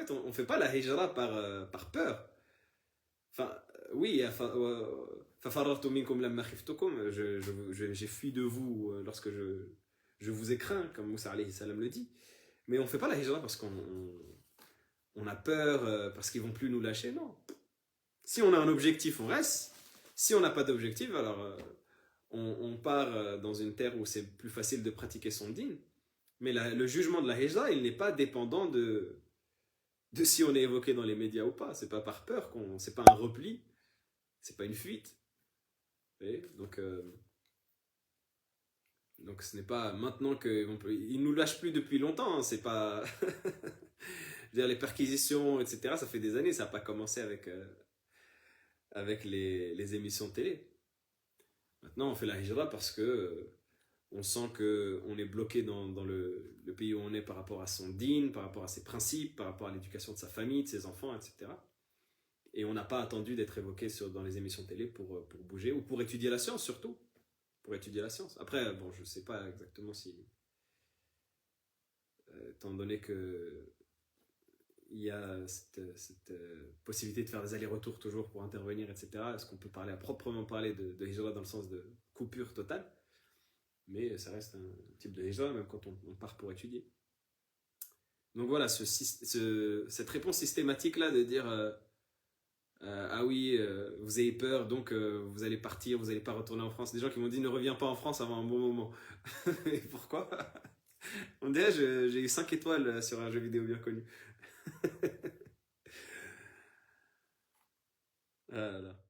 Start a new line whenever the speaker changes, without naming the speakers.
fait, on ne fait pas la hijra par peur. Enfin, oui, فَفَرَّرْتُ مِنْكُمْ لَمَّا خِفْتُكُمْ, j'ai fui de vous lorsque je vous ai craint, comme Moussa alayhi salam le dit. Mais on ne fait pas la hijra parce qu'on a peur, parce qu'ils ne vont plus nous lâcher, non. Si on a un objectif, on reste. Si on n'a pas d'objectif, alors on part dans une terre où c'est plus facile de pratiquer son dîn. Mais le jugement de la hijra, il n'est pas dépendant de si on est évoqué dans les médias ou pas. C'est pas par peur c'est pas un repli, c'est pas une fuite. Donc ce n'est pas maintenant ils nous lâchent plus depuis longtemps. Hein, c'est pas, je veux dire, les perquisitions, etc. Ça fait des années, ça n'a pas commencé avec les émissions de télé. Maintenant, on fait la hijra parce que on sent qu'on est bloqué dans le pays où on est par rapport à son dîn, par rapport à ses principes, par rapport à l'éducation de sa famille, de ses enfants, etc. Et on n'a pas attendu d'être évoqué dans les émissions télé pour bouger, ou pour étudier la science surtout. Pour étudier la science. Après, bon, je ne sais pas exactement si... étant donné que il y a cette possibilité de faire des allers-retours toujours pour intervenir, etc. Est-ce qu'on peut proprement parler de hijra dans le sens de coupure totale? Mais ça reste un type de hijra, même quand on part pour étudier. Donc voilà, cette réponse systématique-là de dire ah oui, vous avez peur, donc vous allez partir, vous n'allez pas retourner en France. Des gens qui m'ont dit ne reviens pas en France avant un bon moment. Et pourquoi? On dirait j'ai eu 5 étoiles sur un jeu vidéo bien connu. Voilà.